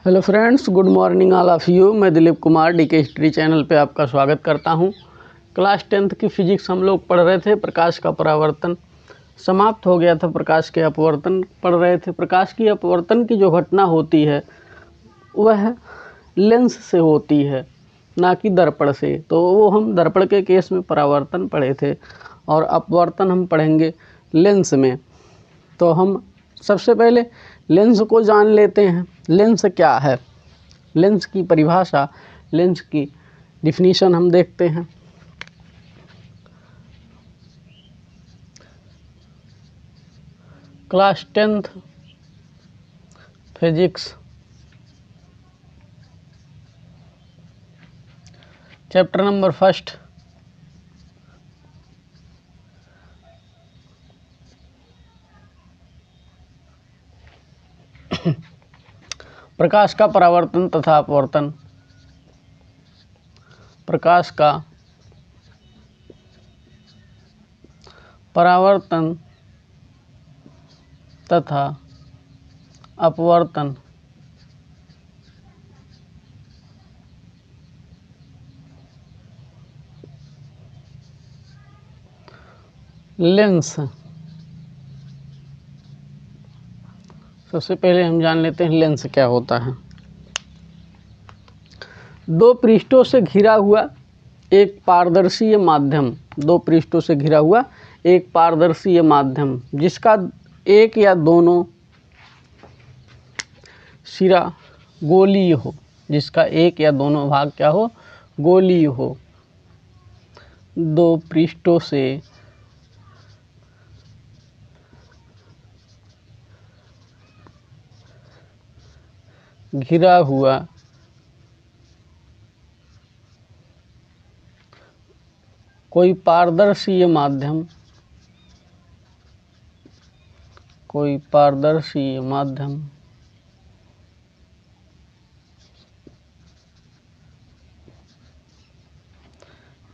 Hello friends, good morning all of you. मैं Dilip Kumar DK history channel पे आपका स्वागत करता हूं। क्लास 10th की फिजिक्स हम लोग पढ़ रहे थे। प्रकाश का परावर्तन समाप्त हो गया था, प्रकाश के अपवर्तन पढ़ रहे थे। प्रकाश की अपवर्तन की जो घटना होती है वह लेंस से होती है, ना कि दर्पण से। तो वो हम दर्पण के केस में परावर्तन पढ़े थे और अपवर्तन हम पढ़ेंगे लेंस में। तो हम सबसे पहले लेंस को जान लेते हैं। लेंस क्या है, लेंस की परिभाषा, लेंस की डिफिनीशन हम देखते हैं। Class 10th physics chapter number 1 प्रकाश का परावर्तन तथा अपवर्तन। प्रकाश का परावर्तन तथा अपवर्तन लेंस। सबसे पहले हम जान लेते हैं लेंस क्या होता है। दो पृष्ठों से घिरा हुआ एक पारदर्शी माध्यम, दो पृष्ठों से घिरा हुआ एक पारदर्शी माध्यम जिसका एक या दोनों सिरा गोलीय हो, जिसका एक या दोनों भाग क्या हो, गोलीय हो। दो पृष्ठों से घिरा हुआ कोई पारदर्शी माध्यम, कोई पारदर्शी माध्यम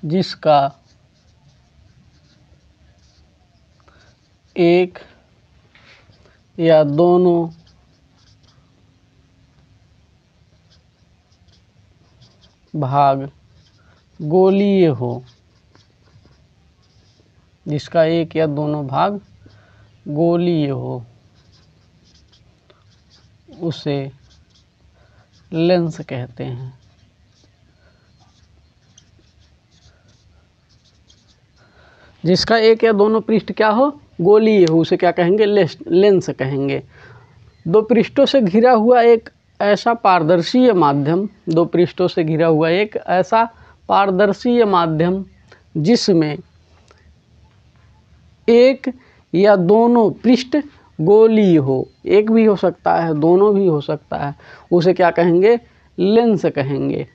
जिसका एक या दोनों भाग गोलीय हो, जिसका एक या दोनों भाग गोलीय हो, उसे लेंस कहते हैं। जिसका एक या दोनों पृष्ठ क्या हो, गोलीय हो, उसे क्या कहेंगे, लेंस कहेंगे। दो पृष्ठों से घिरा हुआ एक ऐसा पारदर्शी माध्यम, दो पृष्ठों से घिरा हुआ एक ऐसा पारदर्शी माध्यम जिसमें एक या दोनों पृष्ठ गोलीय हो, एक भी हो सकता है, दोनों भी हो सकता है, उसे क्या कहेंगे, लेंस कहेंगे।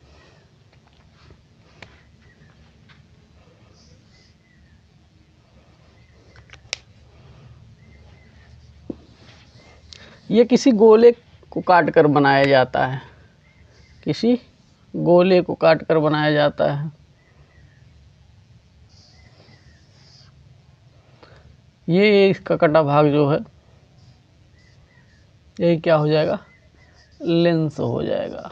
ये किसी गोले को काट कर बनाया जाता है, किसी गोले को काट कर बनाया जाता है। ये इसका कटा भाग जो है यही क्या हो जाएगा, लेंस हो जाएगा,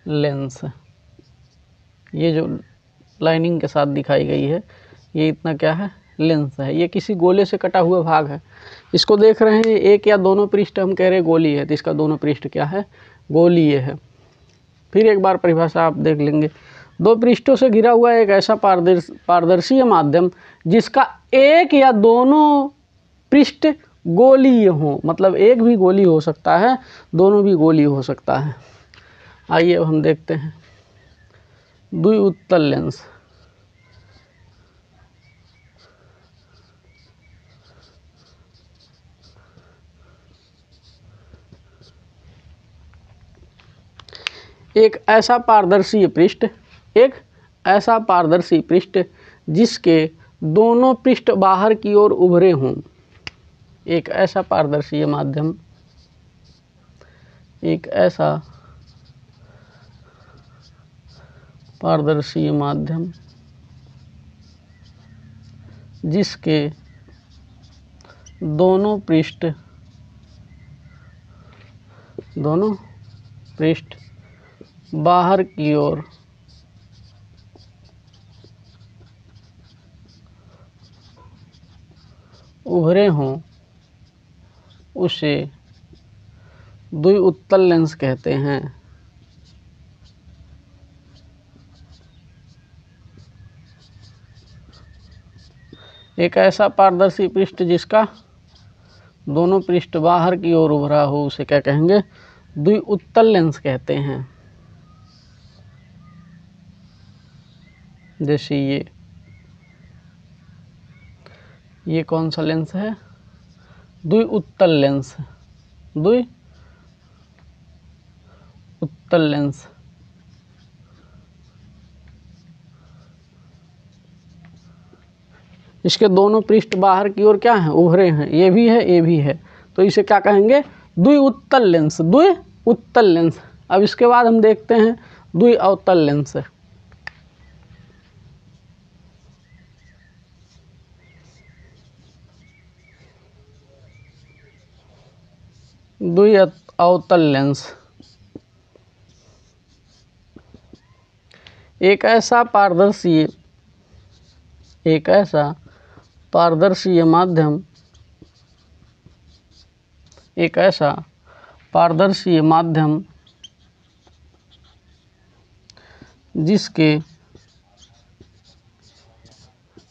लेंस। ये जो लाइनिंग के साथ दिखाई गई है ये इतना क्या है, लेंस है। ये किसी गोले से कटा हुआ भाग है। इसको देख रहे हैं, एक या दोनों पृष्ठ हम कह रहे हैं गोलीय है, तो इसका दोनों पृष्ठ क्या है, गोलीय है। फिर एक बार परिभाषा आप देख लेंगे। दो पृष्ठों से घिरा हुआ एक ऐसा पारदर्शी माध्यम जिसका एक या दोनों पृष्ठ गोलीय हो, मतलब एक भी गोली हो सकता है, दोनों भी गोली हो सकता है। आइए अब हम देखते हैं द्विउत्तल लेंस। एक ऐसा पारदर्शी पृष्ठ, एक ऐसा पारदर्शी पृष्ठ जिसके दोनों पृष्ठ बाहर की ओर उभरे हों। एक ऐसा पारदर्शी माध्यम, एक ऐसा पारदर्शी माध्यम जिसके दोनों पृष्ठ पृष्ठ बाहर की ओर उभरे हों उसे द्विउत्तल लेंस कहते हैं। एक ऐसा पारदर्शी पृष्ठ जिसका दोनों पृष्ठ बाहर की ओर उभरा हो उसे क्या कहेंगे? द्विउत्तल लेंस कहते हैं। जैसे ये कौन सा लेंस है? द्विउत्तल लेंस, द्विउत्तल लेंस। इसके दोनों पृष्ठ बाहर की ओर क्या हैं? उभरे हैं। ये भी है, ये भी है, तो इसे क्या कहेंगे? द्विउत्तल लेंस, द्विउत्तल लेंस। अब इसके बाद हम देखते हैं द्विअवतल लेंस। द्विअवतल लेंस एक ऐसा पारदर्शी माध्यम जिसके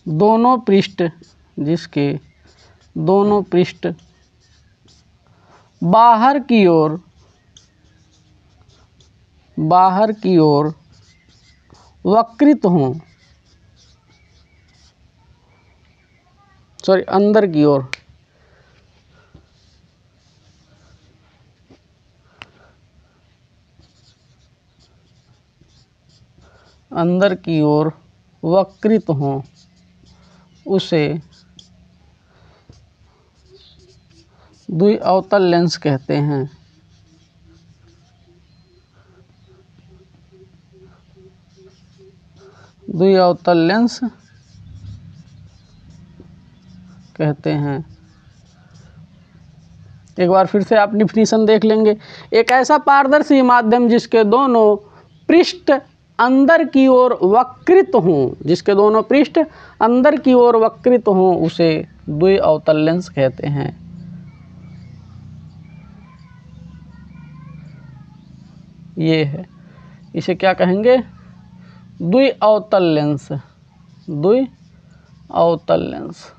दोनों पृष्ठ बाहर की ओर वक्रित हों, अंदर की ओर वक्रित हों उसे द्विअवतल लेंस कहते हैं। द्विअवतल लेंस कहते हैं। एक बार फिर से आप डिफिनीशन देख लेंगे। एक ऐसा पारदर्शी माध्यम जिसके दोनों पृष्ठ अंदर की ओर वक्रित हों उसे द्विअवतल लेंस कहते हैं। ये है, इसे क्या कहेंगे? द्विअवतल लेंस, द्विअवतल लेंस।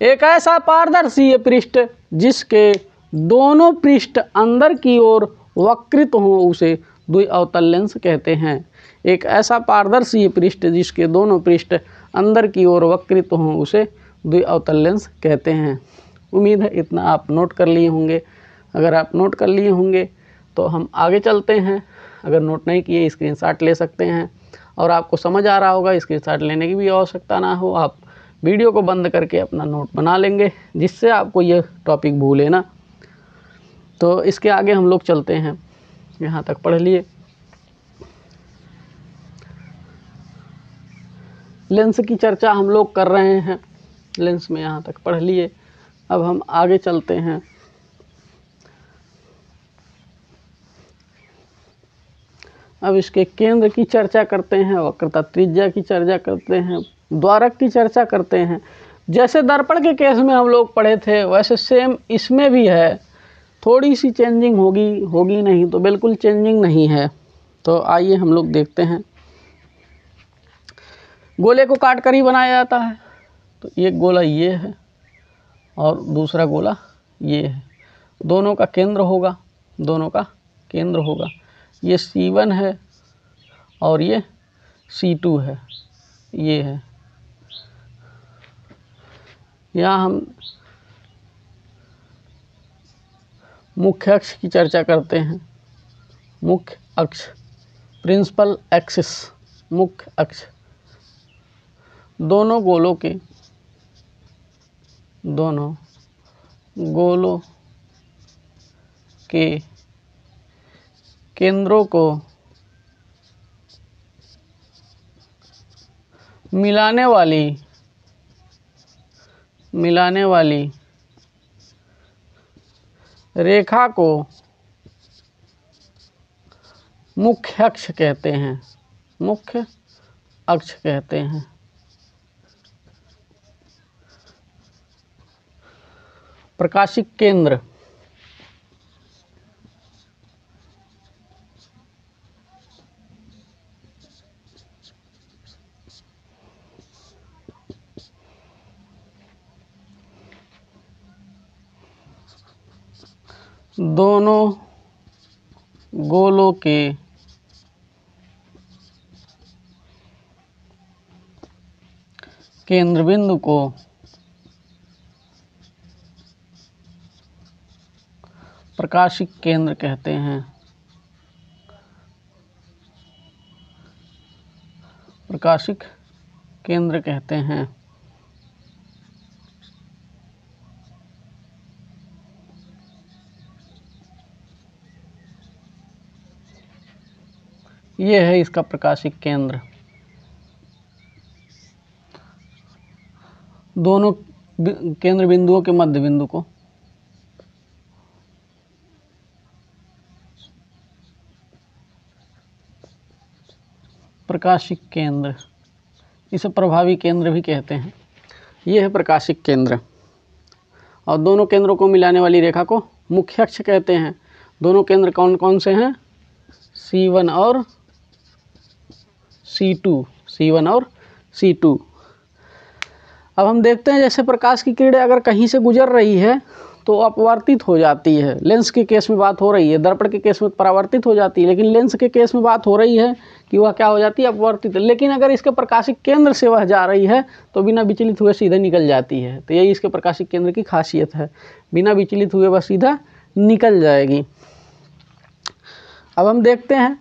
एक ऐसा पारदर्शी पृष्ठ जिसके दोनों पृष्ठ अंदर की ओर वक्रित हों उसे द्विअवतल लेंस कहते हैं। एक ऐसा पारदर्शी पृष्ठ जिसके दोनों पृष्ठ अंदर की ओर वक्रित हों उसे द्विअवतल लेंस कहते हैं। उम्मीद है इतना आप नोट कर लिए होंगे। अगर आप नोट कर लिए होंगे तो हम आगे चलते हैं। अगर नोट नहीं किए स्क्रीनशॉट ले सकते हैं, और आपको समझ आ रहा होगा स्क्रीनशॉट लेने की भी आवश्यकता ना हो, आप वीडियो को बंद करके अपना नोट बना लेंगे जिससे आपको ये टॉपिक भूले ना। तो इसके आगे हम लोग चलते हैं। यहाँ तक पढ़ लिए। लेंस की चर्चा हम लोग कर रहे हैं, लेंस में यहाँ तक पढ़ लिए। अब हम आगे चलते हैं। अब इसके केंद्र की चर्चा करते हैं, वक्रता त्रिज्या की चर्चा करते हैं, द्वारक की चर्चा करते हैं। जैसे दर्पण के केस में हम लोग पढ़े थे वैसे सेम इसमें भी है। थोड़ी सी चेंजिंग होगी नहीं तो बिल्कुल चेंजिंग नहीं है। तो आइए हम लोग देखते हैं। गोले को काट कर ही बनाया जाता है। तो एक गोला ये है और दूसरा गोला ये है। दोनों का केंद्र होगा, ये C1 है और ये C2 है। ये है। यहाँ हम मुख्य अक्ष की चर्चा करते हैं। मुख्य अक्ष, प्रिंसिपल एक्सिस, मुख्य अक्ष। दोनों गोलों के केंद्रों को मिलाने वाली रेखा को मुख्य अक्ष कहते हैं, मुख्य अक्ष कहते हैं। प्रकाशिक केंद्र, दोनों गोलों के केंद्र बिंदु को प्रकाशिक केंद्र कहते हैं। प्रकाशिक केंद्र कहते हैं। ये है इसका प्रकाशिक केंद्र। दोनों केंद्र बिंदुओं के मध्य बिंदु को प्रकाशिक केंद्र, इसे प्रभावी केंद्र भी कहते हैं। ये है प्रकाशिक केंद्र। और दोनों केंद्रों को मिलाने वाली रेखा को मुख्य अक्ष कहते हैं। दोनों केंद्र कौन कौन से हैं? C1 और C2, C1 और C2। अब हम देखते हैं जैसे प्रकाश की किरणें अगर कहीं से गुजर रही है तो अपवर्तित हो जाती है। लेंस के केस में बात हो रही है, दर्पण के केस में परावर्तित हो जाती है, लेकिन लेंस के केस में बात हो रही है कि वह क्या हो जाती है? अपवर्तित। लेकिन अगर इसके प्रकाशिक केंद्र से वह जा रही है तो बिना विचलित हुए सीधे निकल जाती है। तो यही इसके प्रकाशिक केंद्र की खासियत है, बिना विचलित हुए वह सीधा निकल जाएगी। अब हम देखते हैं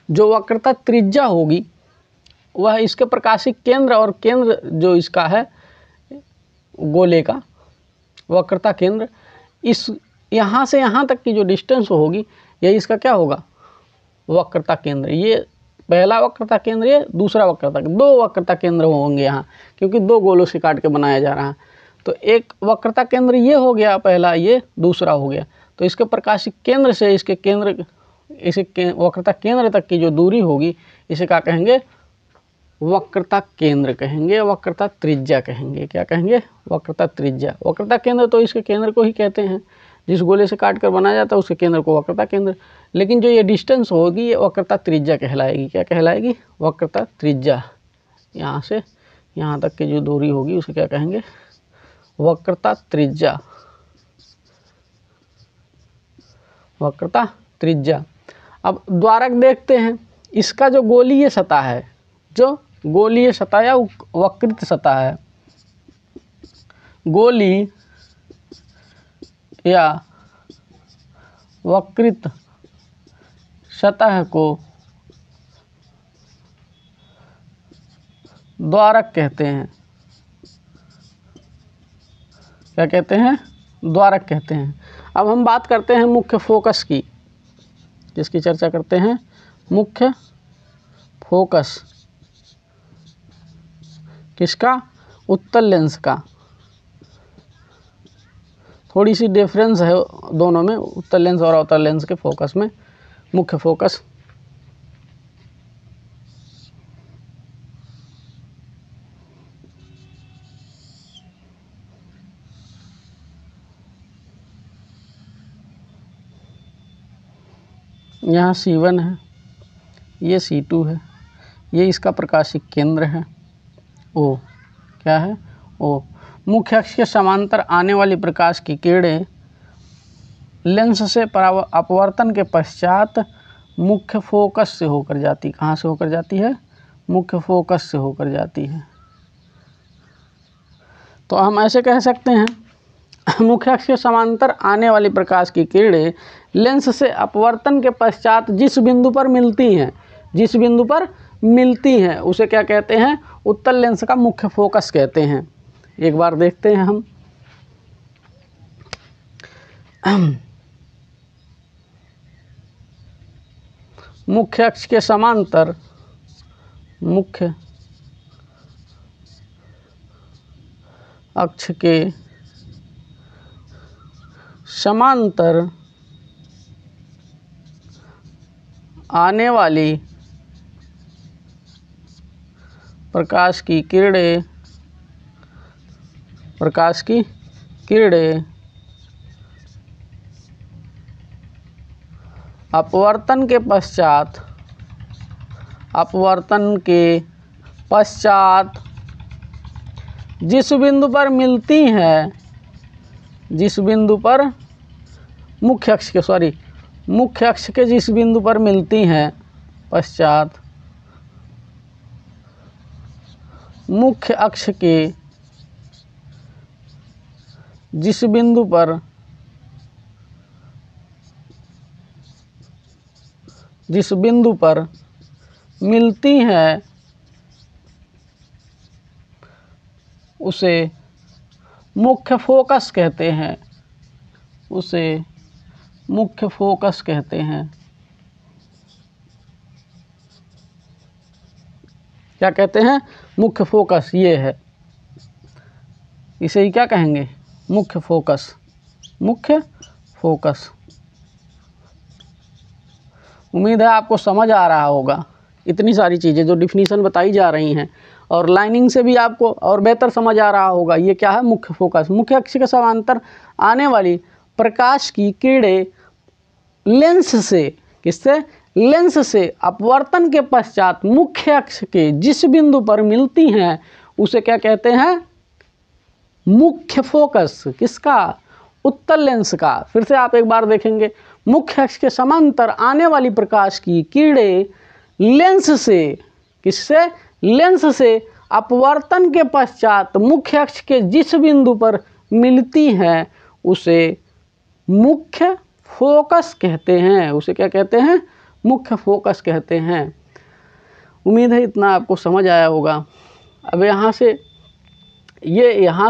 जो वक्रता त्रिज्या होगी वह इसके प्रकाशिक केंद्र और केंद्र जो इसका है गोले का वक्रता केंद्र, इस यहाँ से यहाँ तक की जो डिस्टेंस होगी यही इसका क्या होगा? वक्रता केंद्र। ये पहला वक्रता केंद्र, ये दूसरा वक्रता, दो वक्रता केंद्र होंगे यहाँ, क्योंकि दो गोलों से काट के बनाया जा रहा है। तो एक वक्रता केंद्र ये हो गया पहला, ये दूसरा हो गया। तो इसके प्रकाशिक केंद्र से इसके केंद्र, इसे वक्रता केंद्र तक की जो दूरी होगी इसे क्या कहेंगे? वक्रता केंद्र कहेंगे, वक्रता त्रिज्या कहेंगे। क्या कहेंगे? वक्रता त्रिज्या। वक्रता केंद्र तो इसके केंद्र को ही कहते हैं, जिस गोले से काट कर बनाया जाता है उसके केंद्र को वक्रता केंद्र। लेकिन जो ये डिस्टेंस होगी ये वक्रता त्रिज्या कहलाएगी। क्या कहलाएगी? वक्रता त्रिज्या। यहाँ से यहाँ तक की जो दूरी होगी उसे क्या कहेंगे? वक्रता त्रिज्या, वक्रता त्रिज्या। अब द्वारक देखते हैं। इसका जो गोलीय सतह है, जो गोलीय सतह या वक्रित सतह है, गोली या वक्रित सतह को द्वारक कहते हैं। क्या कहते हैं? द्वारक कहते हैं। अब हम बात करते हैं मुख्य फोकस की, जिसकी चर्चा करते हैं। मुख्य फोकस किसका? उत्तल लेंस का। थोड़ी सी डिफरेंस है दोनों में, उत्तल लेंस और अवतल लेंस के फोकस में। मुख्य फोकस यहाँ C1 है, ये C2 है, ये इसका प्रकाशिक केंद्र है O। क्या है? O। मुख्य अक्ष के समांतर आने वाली प्रकाश की किरणें लेंस से अपवर्तन के पश्चात मुख्य फोकस से होकर जाती। कहाँ से होकर जाती है? मुख्य फोकस से होकर जाती है। तो हम ऐसे कह सकते हैं मुख्य अक्ष के समांतर आने वाली प्रकाश की किरणें लेंस से अपवर्तन के पश्चात जिस बिंदु पर मिलती हैं, जिस बिंदु पर मिलती हैं उसे क्या कहते हैं? उत्तल लेंस का मुख्य फोकस कहते हैं। एक बार देखते हैं हम। मुख्य अक्ष के समांतर, मुख्य अक्ष के समांतर आने वाली प्रकाश की किरणें अपवर्तन के पश्चात जिस बिंदु पर मिलती हैं, जिस बिंदु पर मुख्य अक्ष के जिस बिंदु पर मिलती हैं पश्चात मुख्य अक्ष के जिस बिंदु पर मिलती हैं उसे मुख्य फोकस कहते हैं, उसे मुख्य फोकस कहते हैं। क्या कहते हैं? मुख्य फोकस। ये है, इसे ही क्या कहेंगे? मुख्य फोकस। मुख्य फोकस। उम्मीद है आपको समझ आ रहा होगा। इतनी सारी चीज़ें जो डिफिनीशन बताई जा रही हैं और लाइनिंग से भी आपको और बेहतर समझ आ रहा होगा। ये क्या है? मुख्य फोकस। मुख्य अक्ष के समांतर आने वाली प्रकाश की किरणें लेंस से, किससे? लेंस से अपवर्तन के पश्चात मुख्य अक्ष के जिस बिंदु पर मिलती हैं उसे क्या कहते हैं? मुख्य फोकस। किसका? उत्तल लेंस का। फिर से आप एक बार देखेंगे, मुख्य अक्ष के समांतर आने वाली प्रकाश की किरणें लेंस से, किससे? लेंस से अपवर्तन के पश्चात मुख्य अक्ष के जिस बिंदु पर मिलती हैं उसे मुख्य फोकस कहते हैं। उसे क्या कहते हैं? मुख्य फोकस कहते हैं। उम्मीद है इतना आपको समझ आया होगा। अब यहाँ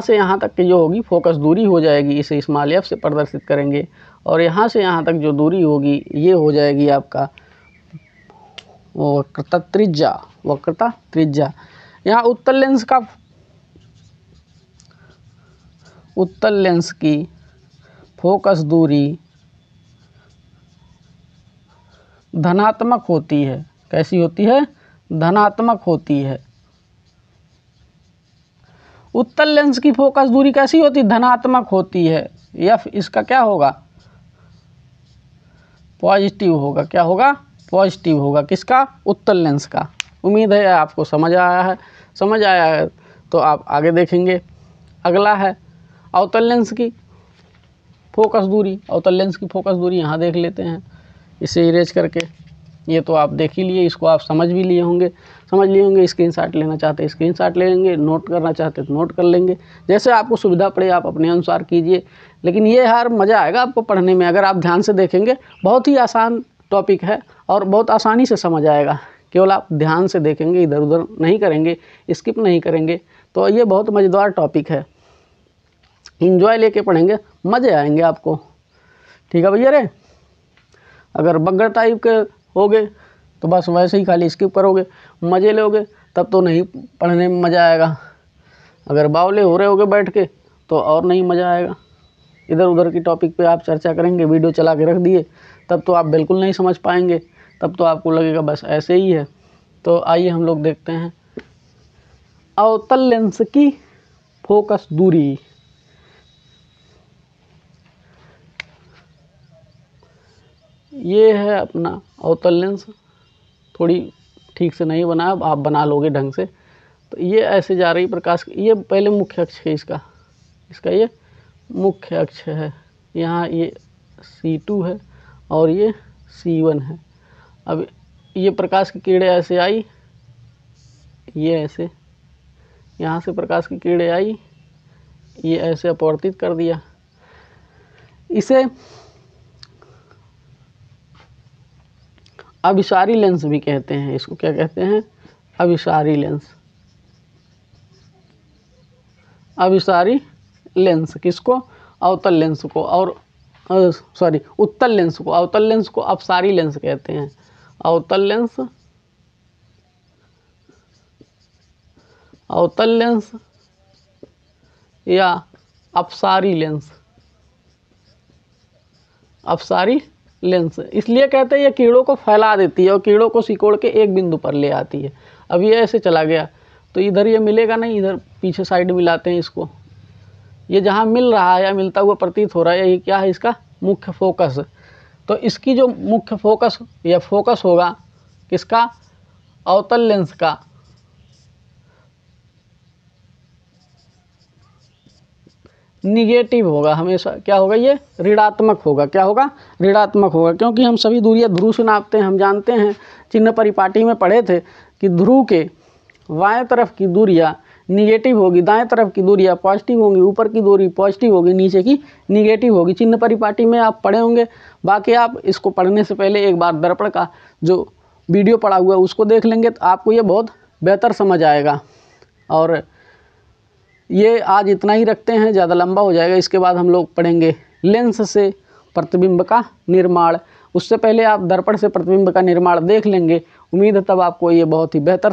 से यहाँ तक की जो होगी फोकस दूरी हो जाएगी, इसे स्मॉल एफ से प्रदर्शित करेंगे। और यहाँ से यहाँ तक जो दूरी होगी ये हो जाएगी आपका वक्रता त्रिज्या। यहाँ उत्तल लेंस की फोकस दूरी धनात्मक होती है। कैसी होती है? धनात्मक होती है। उत्तल लेंस की फोकस दूरी कैसी होती? धनात्मक होती है। एफ इसका क्या होगा? पॉजिटिव होगा। क्या होगा? पॉजिटिव होगा। किसका? उत्तल लेंस का। उम्मीद है आपको समझ आया है तो आप आगे देखेंगे। अगला है अवतल लेंस की फोकस दूरी। अवतल लेंस की फोकस दूरी यहाँ देख लेते हैं, इसे इरेज करके। ये तो आप देख ही लिए, इसको आप समझ लिए होंगे। स्क्रीनशॉट लेना चाहते हैं स्क्रीनशॉट ले लेंगे, नोट करना चाहते हैं तो नोट कर लेंगे। जैसे आपको सुविधा पड़े आप अपने अनुसार कीजिए। लेकिन ये हर मज़ा आएगा आपको पढ़ने में अगर आप ध्यान से देखेंगे। बहुत ही आसान टॉपिक है और बहुत आसानी से समझ आएगा। केवल आप ध्यान से देखेंगे, इधर उधर नहीं करेंगे, स्किप नहीं करेंगे, तो ये बहुत मज़ेदार टॉपिक है। इंजॉय लेके पढ़ेंगे, मज़े आएंगे आपको। ठीक है भैया रे। अगर बग्गर टाइप के होगे तो बस वैसे ही खाली स्किप करोगे, मज़े लोगे, तब तो नहीं पढ़ने में मज़ा आएगा। अगर बावले हो रहे होगे बैठ के तो और नहीं मज़ा आएगा। इधर उधर की टॉपिक पे आप चर्चा करेंगे, वीडियो चला के रख दिए, तब तो आप बिल्कुल नहीं समझ पाएंगे। तब तो आपको लगेगा बस ऐसे ही है। तो आइए हम लोग देखते हैं अवतल लेंस की फोकस दूरी। ये है अपना अवतल लेंस। थोड़ी ठीक से नहीं बना, आप बना लोगे ढंग से। तो ये ऐसे जा रही प्रकाश, ये पहले मुख्य अक्ष है इसका ये मुख्य अक्ष है। यहाँ ये C2 है और ये C1 है। अब ये प्रकाश की किरणें ऐसे आई, ये ऐसे यहाँ से प्रकाश की किरणें आई, ये ऐसे अपवर्तित कर दिया। इसे अभिसारी लेंस भी कहते हैं। इसको क्या कहते हैं? अभिसारी लेंस। अभिसारी लेंस किसको? अवतल लेंस को। और उत्तल लेंस को। अवतल लेंस को अपसारी लेंस कहते हैं। अवतल लेंस या अपसारी लेंस। अपसारी लेंस। इसलिए कहते हैं ये कीड़ों को फैला देती है और कीड़ों को सिकोड़ के एक बिंदु पर ले आती है। अब ये ऐसे चला गया तो इधर ये मिलेगा नहीं, इधर पीछे साइड मिलाते हैं इसको। ये जहाँ मिल रहा है या मिलता हुआ प्रतीत हो रहा है, ये क्या है इसका मुख्य फोकस। तो इसकी जो मुख्य फोकस या फोकस होगा किसका, अवतल लेंस का, निगेटिव होगा हमेशा। क्या होगा, ये ऋणात्मक होगा। क्या होगा, ऋणात्मक होगा, क्योंकि हम सभी दूरियां ध्रुव से नापते हैं। हम जानते हैं, चिन्ह परिपाटी में पढ़े थे कि ध्रुव के बाएं तरफ की दूरियां निगेटिव होगी, दाएं तरफ की दूरियां पॉजिटिव होंगी, ऊपर की दूरी पॉजिटिव होगी, नीचे की निगेटिव होगी। चिन्ह परिपाटी में आप पढ़े होंगे। बाकी आप इसको पढ़ने से पहले एक बार दर्पण का जो वीडियो पढ़ा हुआ है उसको देख लेंगे तो आपको ये बहुत बेहतर समझ आएगा। और ये आज इतना ही रखते हैं, ज़्यादा लंबा हो जाएगा। इसके बाद हम लोग पढ़ेंगे लेंस से प्रतिबिंब का निर्माण। उससे पहले आप दर्पण से प्रतिबिंब का निर्माण देख लेंगे। उम्मीद है तब आपको ये बहुत ही बेहतर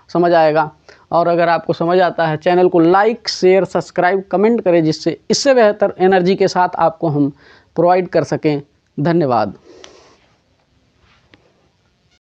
समझ आएगा। और अगर आपको समझ आता है, चैनल को लाइक, शेयर, सब्सक्राइब, कमेंट करें, जिससे इससे बेहतर एनर्जी के साथ आपको हम प्रोवाइड कर सकें। धन्यवाद।